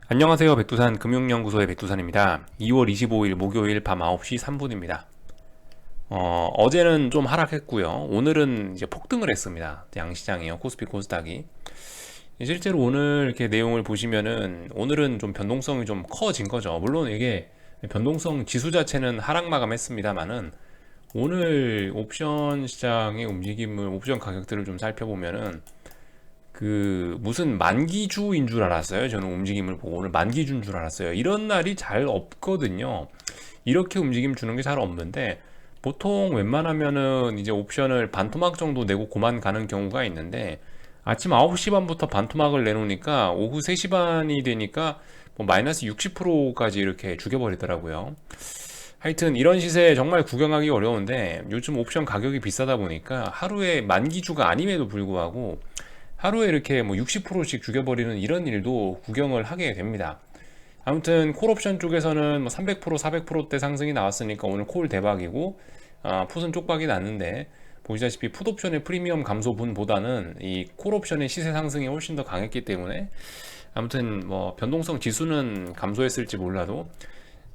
안녕하세요. 백두산 금융연구소의 백두산입니다. 2월 25일 목요일 밤 9시 3분입니다. 어제는 좀 하락했고요. 오늘은 이제 폭등을 했습니다. 양시장이요. 코스피 코스닥이. 실제로 오늘 이렇게 내용을 보시면은 오늘은 좀 변동성이 좀 커진 거죠. 물론 이게 변동성 지수 자체는 하락 마감했습니다만은 오늘 옵션 시장의 움직임을 옵션 가격들을 좀 살펴보면은 무슨 만기주인 줄 알았어요. 저는 움직임을 보고 오늘 만기주인 줄 알았어요. 이런 날이 잘 없거든요. 이렇게 움직임 주는 게 잘 없는데 보통 웬만하면은 이제 옵션을 반토막 정도 내고 그만 가는 경우가 있는데 아침 9시 반부터 반토막을 내놓으니까 오후 3시 반이 되니까 뭐 마이너스 60%까지 이렇게 죽여버리더라고요. 하여튼 이런 시세 정말 구경하기 어려운데 요즘 옵션 가격이 비싸다 보니까 하루에 만기주가 아님에도 불구하고 하루에 이렇게 뭐 60%씩 죽여버리는 이런 일도 구경을 하게 됩니다. 아무튼 콜옵션 쪽에서는 뭐 300%, 400%대 상승이 나왔으니까 오늘 콜 대박이고 풋은 쪽박이 났는데 보시다시피 풋옵션의 프리미엄 감소분보다는 이 콜옵션의 시세 상승이 훨씬 더 강했기 때문에 아무튼 뭐 변동성 지수는 감소했을지 몰라도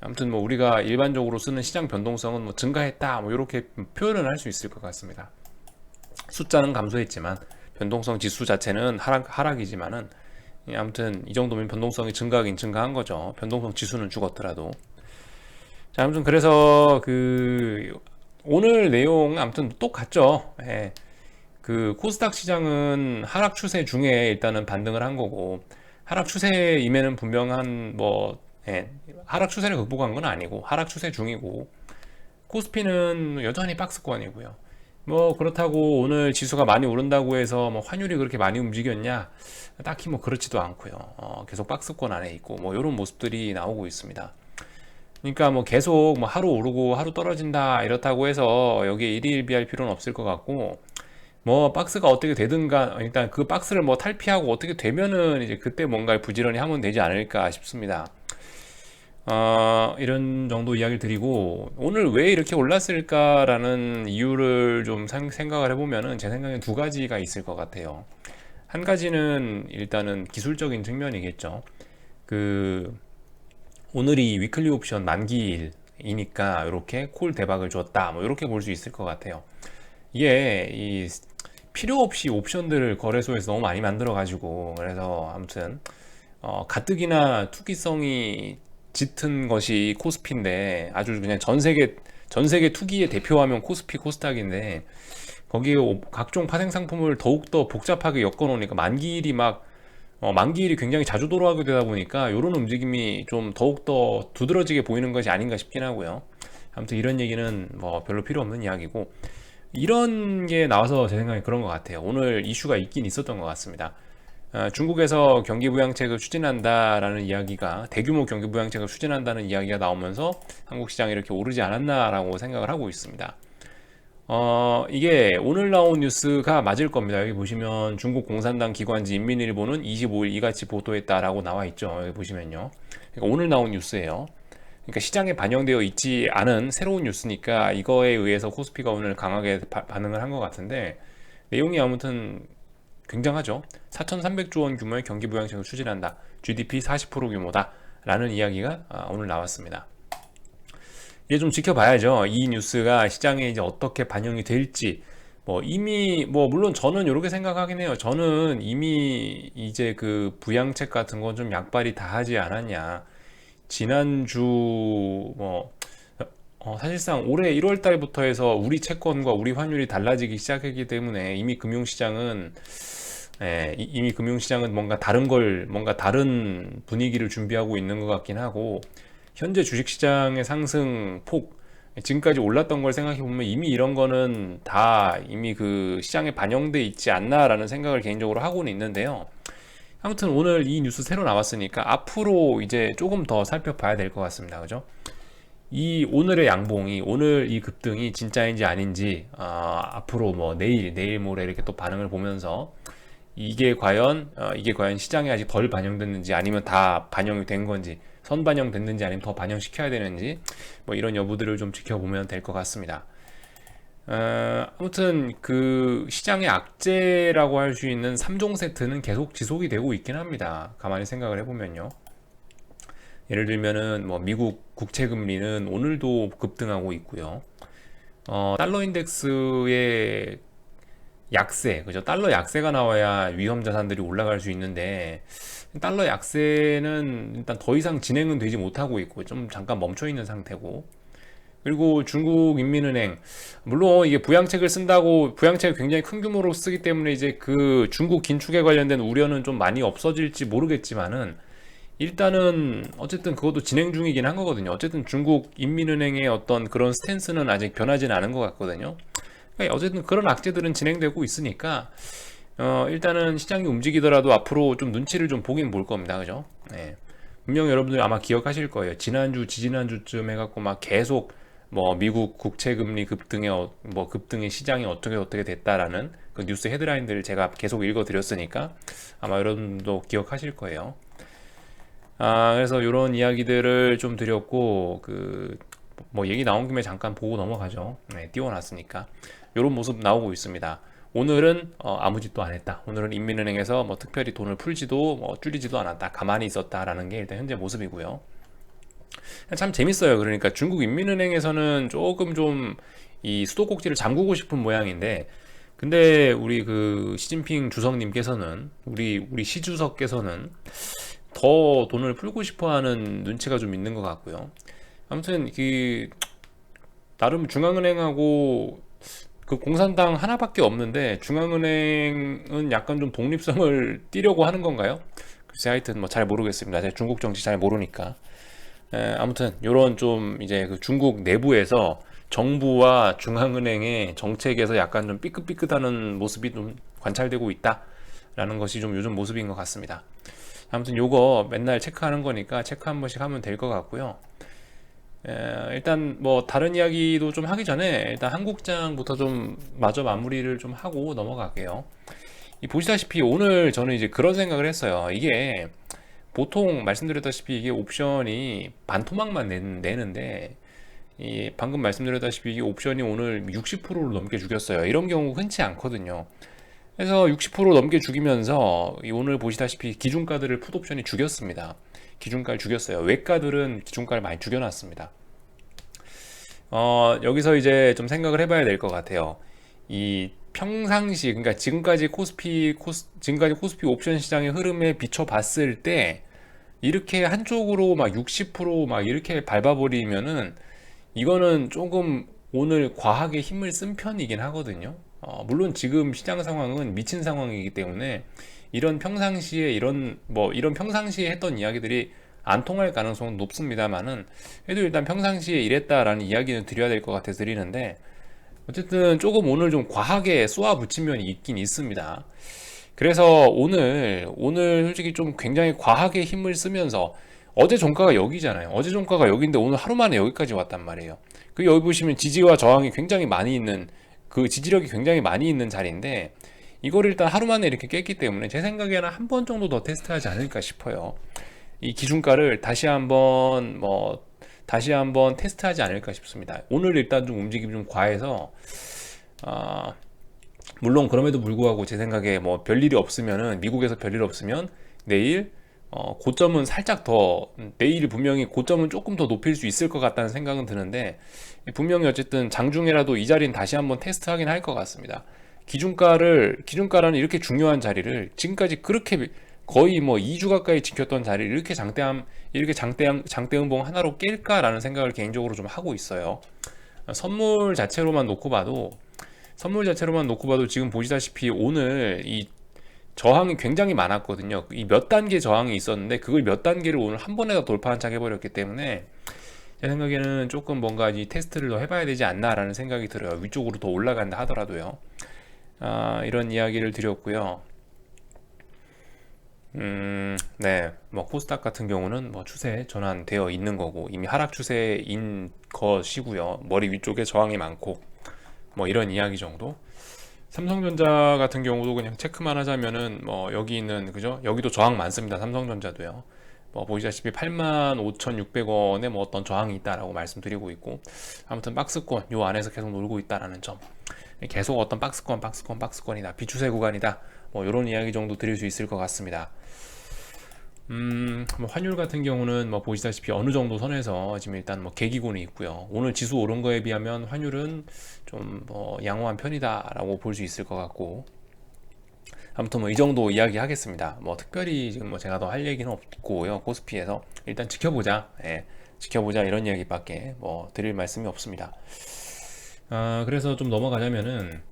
아무튼 뭐 우리가 일반적으로 쓰는 시장 변동성은 뭐 증가했다 뭐 이렇게 표현을 할 수 있을 것 같습니다. 숫자는 감소했지만 변동성 지수 자체는 하락이지만은 아무튼 이 정도면 변동성이 증가하긴 증가한 거죠. 변동성 지수는 죽었더라도. 자, 아무튼 그래서 오늘 내용 아무튼 똑같죠. 예. 코스닥 시장은 하락 추세 중에 일단은 반등을 한 거고 하락 추세임에는 분명한 하락 추세를 극복한 건 아니고 하락 추세 중이고 코스피는 여전히 박스권이고요. 뭐 그렇다고 오늘 지수가 많이 오른다고 해서 뭐 환율이 그렇게 많이 움직였냐? 딱히 뭐 그렇지도 않고요. 계속 박스권 안에 있고 뭐 이런 모습들이 나오고 있습니다. 그러니까 뭐 계속 뭐 하루 오르고 하루 떨어진다 이렇다고 해서 여기에 일희일비할 필요는 없을 것 같고 뭐 박스가 어떻게 되든가 일단 그 박스를 뭐 탈피하고 어떻게 되면은 이제 그때 뭔가 부지런히 하면 되지 않을까 싶습니다. 이런 정도 이야기를 드리고 오늘 왜 이렇게 올랐을까라는 이유를 좀 생각을 해보면은 제 생각엔 두 가지가 있을 것 같아요. 한 가지는 일단은 기술적인 측면이겠죠. 그 오늘이 위클리 옵션 만기일이니까 이렇게 콜 대박을 줬다 뭐 이렇게 볼 수 있을 것 같아요. 이게 필요 없이 옵션들을 거래소에서 너무 많이 만들어 가지고 그래서 아무튼 가뜩이나 투기성이 짙은 것이 코스피인데 아주 그냥 전 세계 투기의 대표하면 코스피 코스닥인데 거기에 각종 파생 상품을 더욱더 복잡하게 엮어 놓으니까 만기일이 굉장히 자주 돌아가게 되다 보니까 이런 움직임이 좀 더욱더 두드러지게 보이는 것이 아닌가 싶긴 하고요. 아무튼 이런 얘기는 뭐 별로 필요 없는 이야기고 이런 게 나와서 제 생각에 그런 것 같아요. 오늘 이슈가 있긴 있었던 것 같습니다. 중국에서 경기부양책을 추진한다라는 이야기가 대규모 경기부양책을 추진한다는 이야기가 나오면서 한국 시장이 이렇게 오르지 않았나라고 생각을 하고 있습니다. 이게 오늘 나온 뉴스가 맞을 겁니다. 여기 보시면 중국 공산당 기관지 인민일보는 25일 이같이 보도했다라고 나와 있죠. 여기 보시면요. 그러니까 오늘 나온 뉴스예요. 그러니까 시장에 반영되어 있지 않은 새로운 뉴스니까 이거에 의해서 코스피가 오늘 강하게 반응을 한 것 같은데 내용이 아무튼 굉장하죠. 4,300조 원 규모의 경기 부양책을 추진한다. GDP 40% 규모다. 라는 이야기가 오늘 나왔습니다. 이제 좀 지켜봐야죠. 이 뉴스가 시장에 이제 어떻게 반영이 될지. 뭐 이미 뭐 물론 저는 이렇게 생각하긴 해요. 저는 이미 이제 그 부양책 같은 건 좀 약발이 다 하지 않았냐. 지난주 뭐 사실상 올해 1월 달부터 해서 우리 채권과 우리 환율이 달라지기 시작했기 때문에 이미 금융시장은 뭔가 다른 분위기를 준비하고 있는 것 같긴 하고 현재 주식시장의 상승 폭 지금까지 올랐던 걸 생각해 보면 이미 이런 거는 다 이미 그 시장에 반영돼 있지 않나라는 생각을 개인적으로 하고는 있는데요. 아무튼 오늘 이 뉴스 새로 나왔으니까 앞으로 이제 조금 더 살펴봐야 될 것 같습니다. 그죠? 이 오늘의 양봉이 오늘 이 급등이 진짜인지 아닌지 앞으로 뭐 내일 모레 이렇게 또 반응을 보면서 이게 과연 시장에 아직 덜 반영됐는지 아니면 다 반영이 된 건지 선반영됐는지 아니면 더 반영시켜야 되는지 뭐 이런 여부들을 좀 지켜보면 될 것 같습니다. 아무튼 그 시장의 악재라고 할 수 있는 3종 세트는 계속 지속이 되고 있긴 합니다. 가만히 생각을 해보면요. 예를 들면은 뭐 미국 국채 금리는 오늘도 급등하고 있고요. 달러 인덱스의 약세, 그죠? 달러 약세가 나와야 위험 자산들이 올라갈 수 있는데 달러 약세는 일단 더 이상 진행은 되지 못하고 있고 좀 잠깐 멈춰 있는 상태고, 그리고 중국 인민은행, 물론 이게 부양책을 쓴다고 부양책을 굉장히 큰 규모로 쓰기 때문에 이제 그 중국 긴축에 관련된 우려는 좀 많이 없어질지 모르겠지만은 일단은 어쨌든 그것도 진행 중이긴 한 거거든요. 어쨌든 중국 인민은행의 어떤 그런 스탠스는 아직 변하지는 않은 것 같거든요. 그러니까 어쨌든 그런 악재들은 진행되고 있으니까 일단은 시장이 움직이더라도 앞으로 좀 눈치를 좀 보긴 볼 겁니다. 그죠? 네. 분명 여러분들 아마 기억하실 거예요. 지난주, 지지난주쯤 해갖고 막 계속 뭐 미국 국채 금리 급등의 시장이 어떻게 됐다라는 그 뉴스 헤드라인들을 제가 계속 읽어드렸으니까 아마 여러분도 기억하실 거예요. 그래서 이런 이야기들을 좀 드렸고, 뭐 얘기 나온 김에 잠깐 보고 넘어가죠. 네, 띄워놨으니까. 이런 모습 나오고 있습니다. 오늘은 아무 짓도 안 했다. 오늘은 인민은행에서 뭐 특별히 돈을 풀지도 뭐 줄이지도 않았다. 가만히 있었다라는 게 일단 현재 모습이고요. 참 재밌어요. 그러니까 중국 인민은행에서는 조금 좀 이 수도꼭지를 잠그고 싶은 모양인데, 근데 우리 그 시진핑 주석님께서는 우리 시 주석께서는 더 돈을 풀고 싶어하는 눈치가 좀 있는 것 같고요. 아무튼 나름 중앙은행하고 그 공산당 하나밖에 없는데 중앙은행은 약간 좀 독립성을 띠려고 하는 건가요? 글쎄 하여튼 뭐 잘 모르겠습니다. 제가 중국 정치 잘 모르니까. 아무튼 요런 좀 이제 그 중국 내부에서 정부와 중앙은행의 정책에서 약간 좀 삐끗삐끗하는 모습이 좀 관찰되고 있다라는 것이 좀 요즘 모습인 것 같습니다. 아무튼 요거 맨날 체크하는 거니까 체크 한 번씩 하면 될 것 같고요. 일단 뭐 다른 이야기도 좀 하기 전에 일단 한국장부터 좀 마저 마무리를 좀 하고 넘어갈게요. 보시다시피 오늘 저는 이제 그런 생각을 했어요. 이게 보통 말씀드렸다시피 이게 옵션이 반토막만 내는데 방금 말씀드렸다시피 이게 옵션이 오늘 60%를 넘게 죽였어요. 이런 경우 흔치 않거든요. 그래서 60% 넘게 죽이면서 오늘 보시다시피 기준가들을 풋옵션이 죽였습니다. 기준가를 죽였어요. 외가들은 기준가를 많이 죽여놨습니다. 여기서 이제 좀 생각을 해봐야 될 것 같아요. 이 평상시, 그러니까 지금까지 코스피 옵션 시장의 흐름에 비춰봤을 때 이렇게 한쪽으로 막 60% 이렇게 밟아버리면은 이거는 조금 오늘 과하게 힘을 쓴 편이긴 하거든요. 물론 지금 시장 상황은 미친 상황이기 때문에 이런 평상시에 이런 평상시에 했던 이야기들이 안 통할 가능성은 높습니다만은 그래도 일단 평상시에 이랬다라는 이야기는 드려야 될 것 같아서 드리는데, 어쨌든 조금 오늘 좀 과하게 쏘아붙인 면이 있긴 있습니다. 그래서 오늘 솔직히 좀 굉장히 과하게 힘을 쓰면서 어제 종가가 여기잖아요. 어제 종가가 여기인데 오늘 하루 만에 여기까지 왔단 말이에요. 여기 보시면 지지와 저항이 굉장히 많이 있는, 그 지지력이 굉장히 많이 있는 자리인데 이걸 일단 하루 만에 이렇게 깼기 때문에 제 생각에는 한 번 정도 더 테스트하지 않을까 싶어요. 이 기준가를 다시 한번 테스트하지 않을까 싶습니다. 오늘 일단 좀 움직임이 좀 과해서 물론 그럼에도 불구하고 제 생각에 뭐 별일이 없으면은, 미국에서 별일 없으면 내일 고점은 살짝 더, 내일 분명히 고점은 조금 더 높일 수 있을 것 같다는 생각은 드는데, 분명히 어쨌든 장중에라도 이 자리는 다시 한번 테스트하긴 할 것 같습니다. 기준가라는 이렇게 중요한 자리를 지금까지 그렇게 거의 뭐 2주 가까이 지켰던 자리를 이렇게 장대음봉 하나로 깰까라는 생각을 개인적으로 좀 하고 있어요. 선물 자체로만 놓고 봐도 지금 보시다시피 오늘 이 저항이 굉장히 많았거든요. 이 몇 단계 저항이 있었는데 그걸 몇 단계를 오늘 한 번에 다 돌파한 척 해버렸기 때문에 제 생각에는 조금 뭔가 이 테스트를 더 해봐야 되지 않나라는 생각이 들어요. 위쪽으로 더 올라간다 하더라도요. 이런 이야기를 드렸고요. 네, 뭐 코스닥 같은 경우는 뭐 추세 전환되어 있는 거고 이미 하락 추세인 것이고요. 머리 위쪽에 저항이 많고 뭐 이런 이야기 정도. 삼성전자 같은 경우도 그냥 체크만 하자면은 뭐 여기 있는, 그죠? 여기도 저항 많습니다. 삼성전자도요. 뭐 보시다시피 85,600원에 뭐 어떤 저항이 있다라고 말씀드리고 있고, 아무튼 박스권 요 안에서 계속 놀고 있다라는 점, 계속 어떤 박스권이다, 비추세 구간이다, 뭐 이런 이야기 정도 드릴 수 있을 것 같습니다. 뭐 환율 같은 경우는 뭐 보시다시피 어느 정도 선에서 지금 일단 뭐 계기군이 있고요. 오늘 지수 오른 거에 비하면 환율은 좀 뭐 양호한 편이다라고 볼 수 있을 것 같고, 아무튼 뭐 이 정도 이야기 하겠습니다. 뭐 특별히 지금 뭐 제가 더 할 얘기는 없고요. 코스피에서 일단 지켜보자, 지켜보자 이런 이야기밖에 뭐 드릴 말씀이 없습니다. 그래서 좀 넘어가자면은,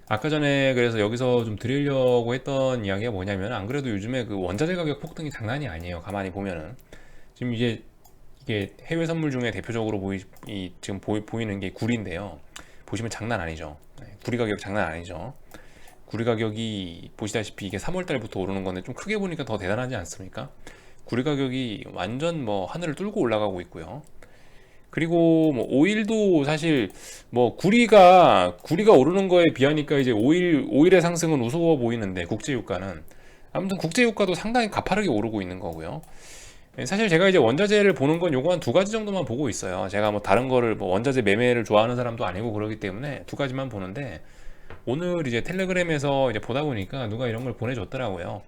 아까 전에 그래서 여기서 좀 드리려고 했던 이야기가 뭐냐면, 안 그래도 요즘에 그 원자재 가격 폭등이 장난이 아니에요. 가만히 보면은 지금 이제 이게 해외 선물 중에 대표적으로 지금 보이는 게 구리인데요. 보시면 장난 아니죠. 구리 가격 장난 아니죠. 구리 가격이 보시다시피 이게 3월 달부터 오르는 건데, 좀 크게 보니까 더 대단하지 않습니까? 구리 가격이 완전 뭐 하늘을 뚫고 올라가고 있고요. 그리고 뭐 오일도 사실 뭐 구리가 오르는 거에 비하니까 이제 오일의 상승은 우스워 보이는데, 국제 유가는 아무튼 국제 유가도 상당히 가파르게 오르고 있는 거고요. 사실 제가 이제 원자재를 보는 건 요거 한 두 가지 정도만 보고 있어요. 제가 뭐 다른 거를 뭐 원자재 매매를 좋아하는 사람도 아니고 그러기 때문에 두 가지만 보는데, 오늘 이제 텔레그램에서 이제 보다 보니까 누가 이런 걸 보내줬더라고요.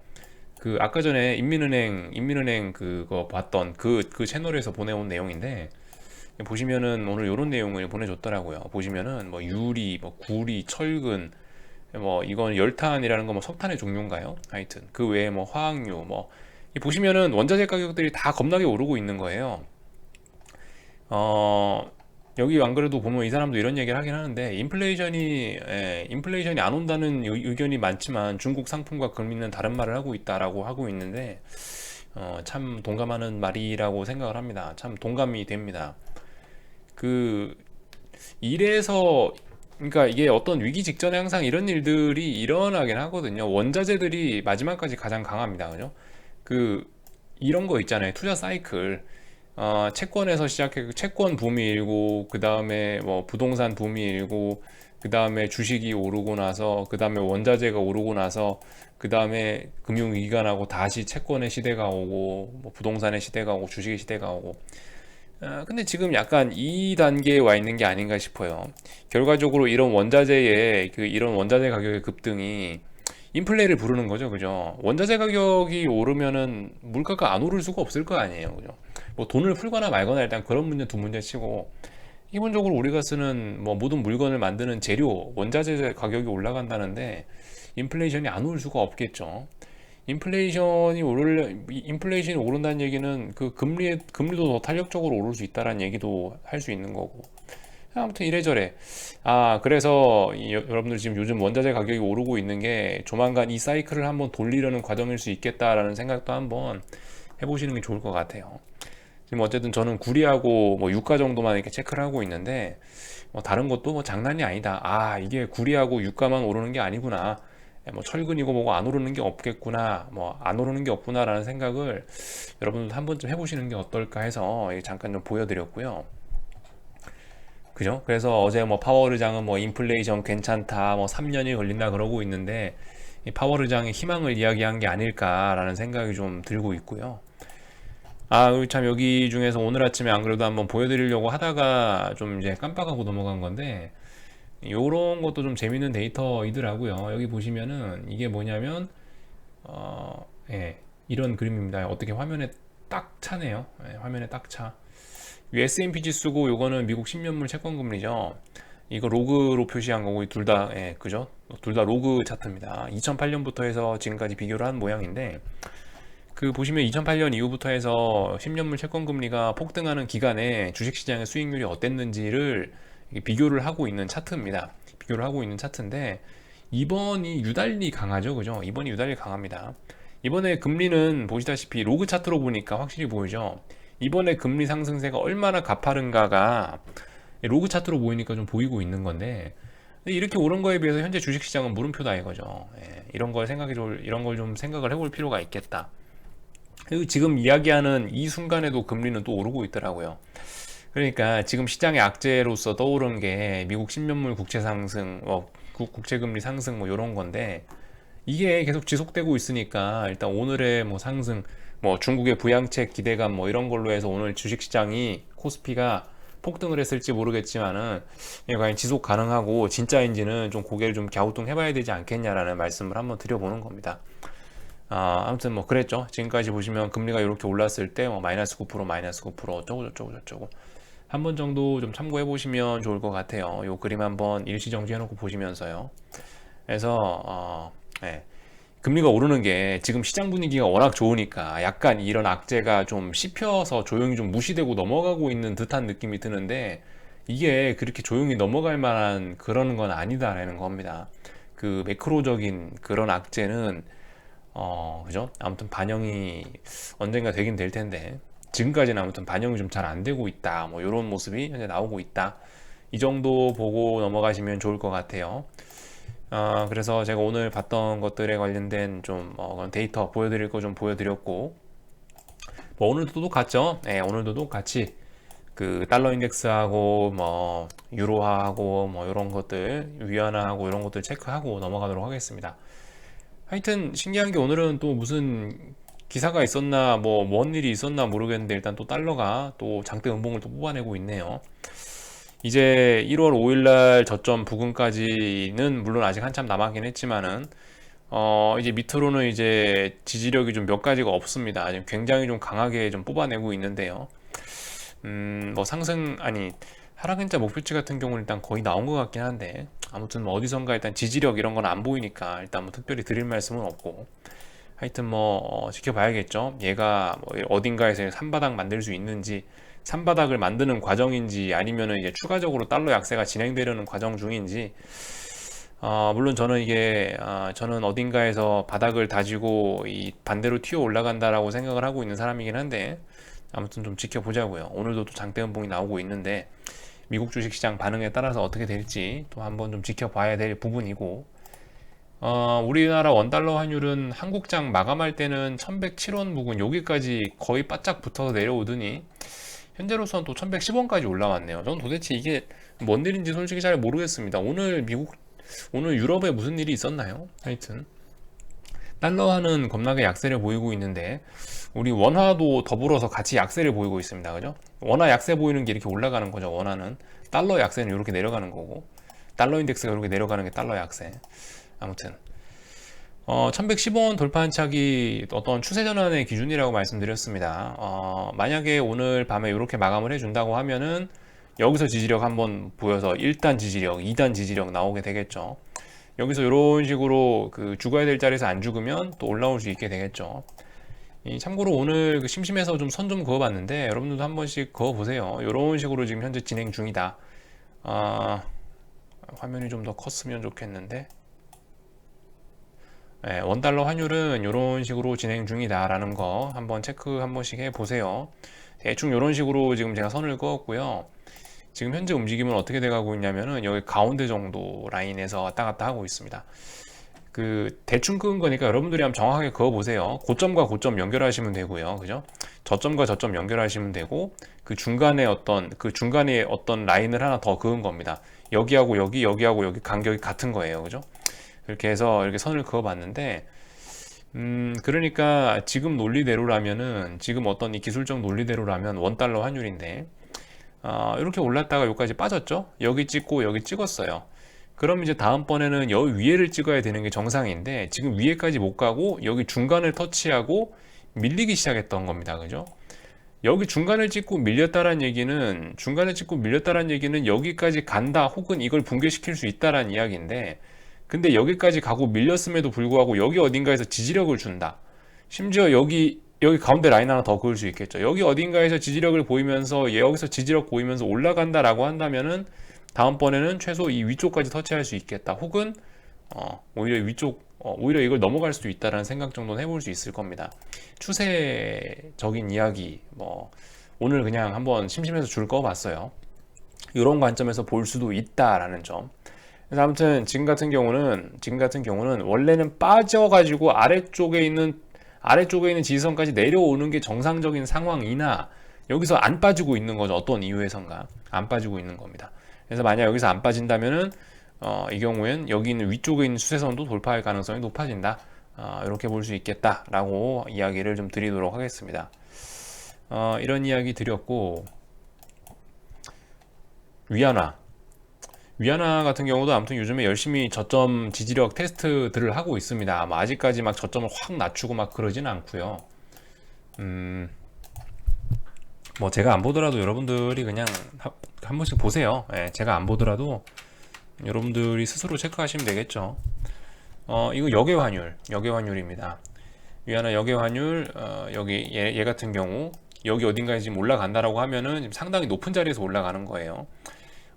그 아까 전에 인민은행 그거 봤던 그 채널에서 보내온 내용인데, 보시면은 오늘 이런 내용을 보내줬더라고요. 보시면은 뭐 유리, 뭐 구리, 철근, 뭐 이건 열탄이라는 거 뭐 석탄의 종류인가요? 하여튼 그 외에 뭐 화학유, 뭐 보시면은 원자재 가격들이 다 겁나게 오르고 있는 거예요. 어 여기 안 그래도 보면 이 사람도 이런 얘기를 하긴 하는데, 인플레이션이 안 온다는 의견이 많지만 중국 상품과 금리는 다른 말을 하고 있다라고 하고 있는데, 참 동감하는 말이라고 생각을 합니다. 참 동감이 됩니다. 그 이래서, 그러니까 이게 어떤 위기 직전에 항상 이런 일들이 일어나긴 하거든요. 원자재들이 마지막까지 가장 강합니다. 그죠? 그 이런 거 있잖아요. 투자 사이클. 채권에서 시작해 채권 붐이 일고, 그 다음에 뭐 부동산 붐이 일고, 그 다음에 주식이 오르고 나서, 그 다음에 원자재가 오르고 나서, 그 다음에 금융위기가 나고 다시 채권의 시대가 오고, 뭐 부동산의 시대가 오고, 주식의 시대가 오고. 근데 지금 약간 이 단계에 와 있는 게 아닌가 싶어요. 결과적으로 이런 원자재 가격의 급등이 인플레를 부르는 거죠. 그죠? 원자재 가격이 오르면은 물가가 안 오를 수가 없을 거 아니에요. 그죠? 뭐 돈을 풀거나 말거나 일단 그런 문제 두 문제 치고, 기본적으로 우리가 쓰는 뭐 모든 물건을 만드는 재료, 원자재 가격이 올라간다는데 인플레이션이 안 올 수가 없겠죠. 인플레이션이 오른다는 얘기는 그 금리도 더 탄력적으로 오를 수 있다라는 얘기도 할 수 있는 거고. 아무튼 이래저래. 그래서 여러분들 지금 요즘 원자재 가격이 오르고 있는 게 조만간 이 사이클을 한번 돌리려는 과정일 수 있겠다라는 생각도 한번 해보시는 게 좋을 것 같아요. 지금 어쨌든 저는 구리하고 뭐 유가 정도만 이렇게 체크를 하고 있는데, 뭐 다른 것도 뭐 장난이 아니다. 이게 구리하고 유가만 오르는 게 아니구나. 뭐 철근이고 뭐고 안 오르는 게 없겠구나. 뭐 안 오르는 게 없구나라는 생각을 여러분들 한 번쯤 해보시는 게 어떨까 해서 잠깐 좀 보여드렸고요. 그죠? 그래서 어제 뭐 파월 의장은 뭐 인플레이션 괜찮다, 뭐 3년이 걸린다 그러고 있는데, 이 파월 의장의 희망을 이야기한 게 아닐까라는 생각이 좀 들고 있고요. 참 여기 중에서 오늘 아침에 안 그래도 한번 보여드리려고 하다가 좀 이제 깜빡하고 넘어간 건데, 요런 것도 좀 재밌는 데이터이더라고요. 여기 보시면은 이게 뭐냐면, 이런 그림입니다. 어떻게 화면에 딱 차네요. 화면에 딱 차. S&P 지수고, 요거는 미국 10년물 채권 금리죠. 이거 로그로 표시한 거고, 둘 다, 그죠? 둘 다 로그 차트입니다. 2008년부터 해서 지금까지 비교를 한 모양인데, 그 보시면 2008년 이후부터 해서 10년물 채권 금리가 폭등하는 기간에 주식시장의 수익률이 어땠는지를 비교를 하고 있는 차트입니다. 비교를 하고 있는 차트인데, 이번이 유달리 강하죠. 그죠? 이번이 유달리 강합니다. 이번에 금리는 보시다시피 로그 차트로 보니까 확실히 보이죠. 이번에 금리 상승세가 얼마나 가파른가가 로그 차트로 보이니까 좀 보이고 있는 건데, 이렇게 오른 거에 비해서 현재 주식시장은 물음표다 이거죠. 이런 걸 좀 생각을 해볼 필요가 있겠다. 그리고 지금 이야기하는 이 순간에도 금리는 또 오르고 있더라고요. 그러니까 지금 시장의 악재로서 떠오른 게 미국 10년물 국채 상승, 국채 금리 상승 뭐 이런 건데, 이게 계속 지속되고 있으니까 일단 오늘의 뭐 상승, 뭐 중국의 부양책 기대감 뭐 이런 걸로 해서 오늘 주식시장이 코스피가 폭등을 했을지 모르겠지만은, 이게 과연 지속 가능하고 진짜인지는 좀 고개를 좀 갸우뚱해봐야 되지 않겠냐라는 말씀을 한번 드려보는 겁니다. 아무튼 뭐 그랬죠. 지금까지 보시면 금리가 이렇게 올랐을 때 뭐 마이너스 9% 마이너스 9% 어쩌고 저쩌고 저쩌고 한 번 정도 좀 참고해 보시면 좋을 것 같아요. 요 그림 한번 일시정지 해놓고 보시면서요. 그래서 예. 금리가 오르는 게 지금 시장 분위기가 워낙 좋으니까 약간 이런 악재가 좀 씹혀서 조용히 좀 무시되고 넘어가고 있는 듯한 느낌이 드는데, 이게 그렇게 조용히 넘어갈 만한 그런 건 아니다라는 겁니다. 그 매크로적인 그런 악재는 그죠? 아무튼 반영이 언젠가 되긴 될 텐데, 지금까지는 아무튼 반영이 좀 잘 안 되고 있다. 뭐 이런 모습이 현재 나오고 있다. 이 정도 보고 넘어가시면 좋을 것 같아요. 그래서 제가 오늘 봤던 것들에 관련된 좀 그런 데이터 보여드릴 거 좀 보여드렸고, 뭐 오늘도 똑같죠? 네, 오늘도 똑같이 그 달러 인덱스하고 뭐 유로화하고 뭐 이런 것들 위안화하고 이런 것들 체크하고 넘어가도록 하겠습니다. 하여튼 신기한 게 오늘은 또 무슨 기사가 있었나 뭐 뭔 일이 있었나 모르겠는데, 일단 또 달러가 또 장대 음봉을 또 뽑아내고 있네요. 이제 1월 5일날 저점 부근까지는 물론 아직 한참 남았긴 했지만은 이제 밑으로는 이제 지지력이 좀 몇 가지가 없습니다. 지금 굉장히 좀 강하게 좀 뽑아내고 있는데요. 뭐 상승 아니 하락행자 목표치 같은 경우는 일단 거의 나온 것 같긴 한데, 아무튼 뭐 어디선가 일단 지지력 이런 건 안 보이니까 일단 뭐 특별히 드릴 말씀은 없고, 하여튼 뭐 지켜봐야겠죠. 얘가 뭐 어딘가에서 산바닥 만들 수 있는지, 산바닥을 만드는 과정인지, 아니면은 이제 추가적으로 달러 약세가 진행되려는 과정 중인지. 물론 저는 이게 저는 어딘가에서 바닥을 다지고 이 반대로 튀어 올라간다라고 생각을 하고 있는 사람이긴 한데, 아무튼 좀 지켜보자고요. 오늘도 또 장대 음봉이 나오고 있는데 미국 주식시장 반응에 따라서 어떻게 될지 또 한번 좀 지켜봐야 될 부분이고, 우리나라 원달러 환율은 한국장 마감할 때는 1107원 부근 여기까지 거의 바짝 붙어서 내려오더니 현재로서는 또 1110원까지 올라왔네요. 저는 도대체 이게 뭔 일인지 솔직히 잘 모르겠습니다. 오늘 유럽에 무슨 일이 있었나요? 하여튼 달러화는 겁나게 약세를 보이고 있는데, 우리 원화도 더불어서 같이 약세를 보이고 있습니다. 그죠? 원화 약세 보이는 게 이렇게 올라가는 거죠. 원화는 달러 약세는 이렇게 내려가는 거고, 달러 인덱스가 이렇게 내려가는 게 달러 약세. 아무튼 1110원 돌파한 착이 어떤 추세 전환의 기준이라고 말씀드렸습니다. 만약에 오늘 밤에 이렇게 마감을 해준다고 하면은 여기서 지지력 한번 보여서 1단 지지력, 2단 지지력 나오게 되겠죠. 여기서 이런 식으로 그 죽어야 될 자리에서 안 죽으면 또 올라올 수 있게 되겠죠. 참고로 오늘 그 심심해서 좀 선 좀 그어봤는데, 여러분들도 한 번씩 그어보세요. 이런 식으로 지금 현재 진행 중이다. 화면이 좀 더 컸으면 좋겠는데, 네, 원달러 환율은 이런 식으로 진행 중이다라는 거 한번 체크 한 번씩 해보세요. 대충 이런 식으로 지금 제가 선을 그었고요. 지금 현재 움직임은 어떻게 돼가고 있냐면은 여기 가운데 정도 라인에서 왔다 갔다 하고 있습니다. 그 대충 그은 거니까 여러분들이 한번 정확하게 그어 보세요. 고점과 고점 연결하시면 되고요. 그죠? 저점과 저점 연결하시면 되고, 그 중간에 어떤 라인을 하나 더 그은 겁니다. 여기하고 여기하고 여기 간격이 같은 거예요. 그죠? 이렇게 해서 이렇게 선을 그어 봤는데, 그러니까 지금 논리대로라면은, 지금 어떤 이 기술적 논리대로라면 원달러 환율인데, 이렇게 올랐다가 여기까지 빠졌죠? 여기 찍고 여기 찍었어요. 그럼 이제 다음번에는 여 위에를 찍어야 되는 게 정상인데, 지금 위에까지 못 가고 여기 중간을 터치하고 밀리기 시작했던 겁니다. 그죠? 여기 중간을 찍고 밀렸다는 얘기는, 여기까지 간다 혹은 이걸 붕괴시킬 수 있다라는 이야기인데, 근데 여기까지 가고 밀렸음에도 불구하고 여기 어딘가에서 지지력을 준다. 심지어 여기 가운데 라인 하나 더 그을 수 있겠죠. 여기 어딘가에서 지지력을 보이면서, 여기서 지지력 보이면서 올라간다라고 한다면은 다음번에는 최소 이 위쪽까지 터치할 수 있겠다. 혹은 오히려 이걸 넘어갈 수도 있다라는 생각 정도는 해볼 수 있을 겁니다. 추세적인 이야기, 뭐 오늘 그냥 한번 심심해서 줄 꺼봤어요. 이런 관점에서 볼 수도 있다라는 점. 그래서 아무튼 지금 같은 경우는 원래는 빠져가지고 아래쪽에 있는 지지선까지 내려오는 게 정상적인 상황이나, 여기서 안 빠지고 있는 거죠. 어떤 이유에선가 안 빠지고 있는 겁니다. 그래서 만약 여기서 안 빠진다면은 이 경우엔 여기 있는 위쪽에 있는 추세선도 돌파할 가능성이 높아진다. 이렇게 볼 수 있겠다라고 이야기를 좀 드리도록 하겠습니다. 이런 이야기 드렸고, 위안화 같은 경우도 아무튼 요즘에 열심히 저점 지지력 테스트들을 하고 있습니다. 뭐 아직까지 막 저점을 확 낮추고 막 그러지는 않고요. 음, 뭐 제가 안 보더라도 여러분들이 그냥 한 번씩 보세요. 예, 제가 안 보더라도 여러분들이 스스로 체크하시면 되겠죠. 이거 역외환율입니다. 위안화 역외환율, 여기 얘 같은 경우 여기 어딘가에 지금 올라간다라고 하면은 지금 상당히 높은 자리에서 올라가는 거예요.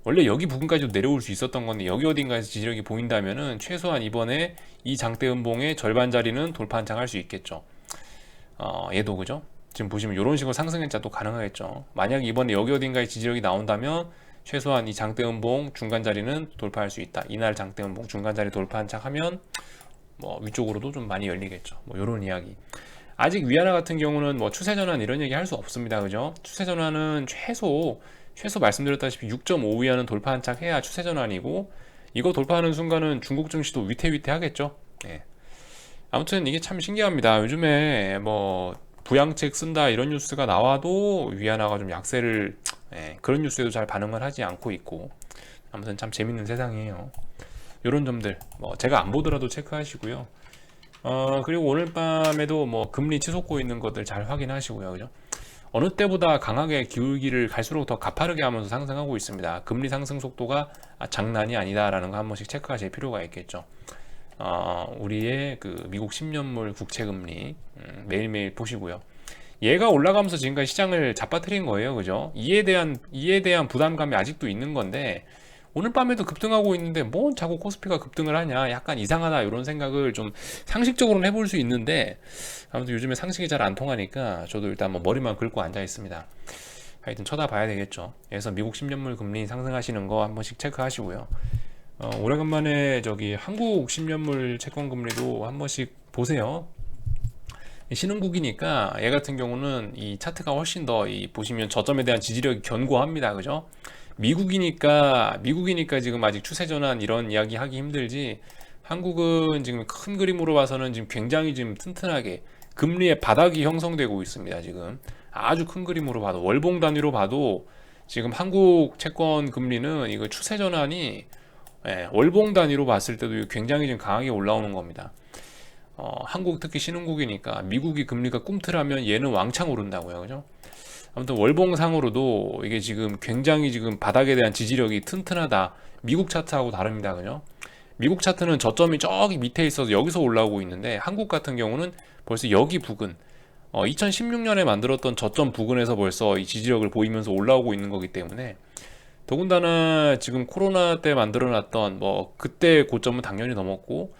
원래 여기 부근까지도 내려올 수 있었던 건데 여기 어딘가에서 지지력이 보인다면은 최소한 이번에 이 장대 음봉의 절반 자리는 돌파 한창 할 수 있겠죠. 얘도 그죠? 지금 보시면 이런 식으로 상승했자도 가능하겠죠. 만약 이번에 여기 어딘가에 지지력이 나온다면 최소한 이 장대 음봉 중간 자리는 돌파할 수 있다. 이날 장대 음봉 중간 자리 돌파 한창 하면 뭐 위쪽으로도 좀 많이 열리겠죠. 뭐 이런 이야기. 아직 위안화 같은 경우는 뭐 추세 전환 이런 얘기 할 수 없습니다. 그죠? 추세 전환은 최소 말씀드렸다시피 6.5 위안은 돌파 한창 해야 추세 전환이고 이거 돌파하는 순간은 중국 증시도 위태위태 하겠죠. 예. 아무튼 이게 참 신기합니다. 요즘에 뭐 부양책 쓴다 이런 뉴스가 나와도 위안화가 좀 약세를 그런 뉴스에도 잘 반응을 하지 않고 있고 아무튼 참 재밌는 세상이에요. 이런 점들 뭐 제가 안 보더라도 체크하시고요. 그리고 오늘 밤에도 뭐 금리 치솟고 있는 것들 잘 확인하시고요. 그죠? 어느 때보다 강하게 기울기를 갈수록 더 가파르게 하면서 상승하고 있습니다. 금리 상승 속도가 장난이 아니다라는 거 한 번씩 체크하실 필요가 있겠죠. 우리의 그 미국 10년물 국채 금리 매일매일 보시고요. 얘가 올라가면서 지금까지 시장을 잡아뜨린 거예요. 그죠? 이에 대한 부담감이 아직도 있는 건데 오늘 밤에도 급등하고 있는데 뭔 자꾸 코스피가 급등을 하냐 약간 이상하다 이런 생각을 좀 상식적으로는 해볼 수 있는데 아무튼 요즘에 상식이 잘 안 통하니까 저도 일단 뭐 머리만 긁고 앉아 있습니다. 하여튼 쳐다봐야 되겠죠. 그래서 미국 10년물 금리 상승하시는 거 한 번씩 체크하시고요. 오래간만에 저기 한국 10년물 채권 금리도 한 번씩 보세요. 신흥국이니까 얘 같은 경우는 이 차트가 훨씬 더 이 보시면 저점에 대한 지지력이 견고합니다. 그죠? 미국이니까 지금 아직 추세 전환 이런 이야기 하기 힘들지. 한국은 지금 큰 그림으로 봐서는 지금 굉장히 지금 튼튼하게 금리의 바닥이 형성되고 있습니다. 지금 아주 큰 그림으로 봐도 월봉 단위로 봐도 지금 한국 채권 금리는 이거 추세 전환이 월봉 단위로 봤을 때도 굉장히 지금 강하게 올라오는 겁니다. 한국 특히 신흥국이니까 미국이 금리가 꿈틀하면 얘는 왕창 오른다고요. 그죠? 아무튼 월봉상으로도 이게 지금 굉장히 지금 바닥에 대한 지지력이 튼튼하다. 미국 차트하고 다릅니다. 그죠? 미국 차트는 저점이 저기 밑에 있어서 여기서 올라오고 있는데 한국 같은 경우는 벌써 여기 부근 2016년에 만들었던 저점 부근에서 벌써 이 지지력을 보이면서 올라오고 있는 거기 때문에 더군다나 지금 코로나 때 만들어놨던 뭐 그때 고점은 당연히 넘었고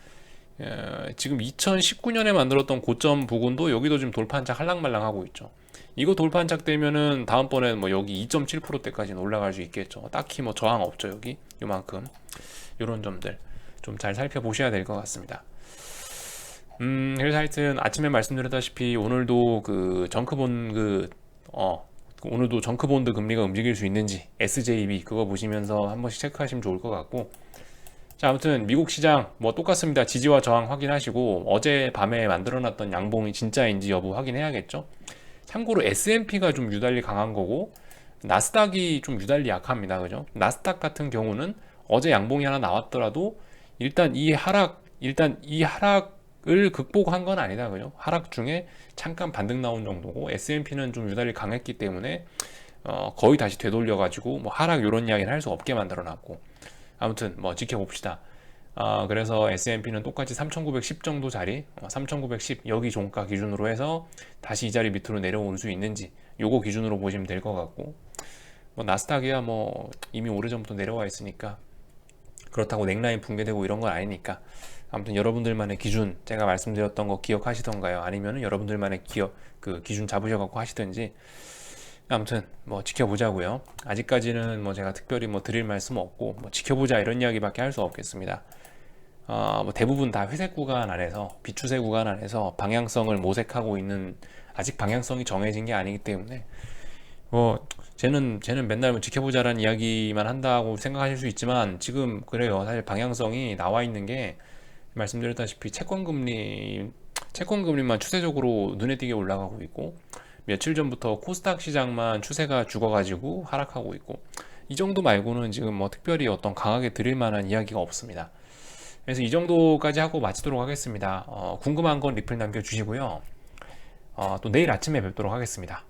지금 2019년에 만들었던 고점 부근도 여기도 지금 돌파한착 할랑말랑하고 있죠. 이거 돌파한착 되면은 다음번에 뭐 여기 2.7%대까지는 올라갈 수 있겠죠. 딱히 뭐 저항 없죠. 여기 요만큼 이런 점들 좀 잘 살펴보셔야 될 것 같습니다. 그래서 하여튼 아침에 말씀드렸다시피 오늘도 그 오늘도 정크본드 금리가 움직일 수 있는지 SJB 그거 보시면서 한 번씩 체크하시면 좋을 것 같고 자 아무튼 미국 시장 뭐 똑같습니다. 지지와 저항 확인하시고 어제 밤에 만들어놨던 양봉이 진짜인지 여부 확인해야겠죠. 참고로 S&P가 좀 유달리 강한 거고 나스닥이 좀 유달리 약합니다. 그죠? 나스닥 같은 경우는 어제 양봉이 하나 나왔더라도 일단 이 하락을 극복한 건 아니다. 그죠? 하락 중에 잠깐 반등 나온 정도고 S&P는 좀 유달리 강했기 때문에 거의 다시 되돌려 가지고 뭐 하락 이런 이야기는 할 수 없게 만들어 놨고 아무튼 뭐 지켜봅시다. 그래서 S&P는 똑같이 3910 정도 자리 3910 여기 종가 기준으로 해서 다시 이 자리 밑으로 내려올 수 있는지 요거 기준으로 보시면 될 것 같고 뭐 나스닥이야 뭐 이미 오래전부터 내려와 있으니까 그렇다고 넥라인 붕괴되고 이런 건 아니니까 아무튼 여러분들만의 기준 제가 말씀드렸던 거 기억하시던가요? 아니면은 여러분들만의 그 기준 잡으셔갖고 하시든지 아무튼 뭐 지켜보자고요. 아직까지는 뭐 제가 특별히 뭐 드릴 말씀 없고 뭐 지켜보자 이런 이야기밖에 할 수 없겠습니다. 뭐 대부분 다 회색 구간 안에서 비추세 구간 안에서 방향성을 모색하고 있는 아직 방향성이 정해진 게 아니기 때문에 쟤는 맨날 뭐 지켜보자라는 이야기만 한다고 생각하실 수 있지만 지금 그래요. 사실 방향성이 나와 있는 게 말씀드렸다시피 채권금리만 추세적으로 눈에 띄게 올라가고 있고 며칠 전부터 코스닥 시장만 추세가 죽어가지고 하락하고 있고 이 정도 말고는 지금 뭐 특별히 어떤 강하게 드릴 만한 이야기가 없습니다. 그래서 이 정도까지 하고 마치도록 하겠습니다. 궁금한 건 리플 남겨주시고요. 또 내일 아침에 뵙도록 하겠습니다.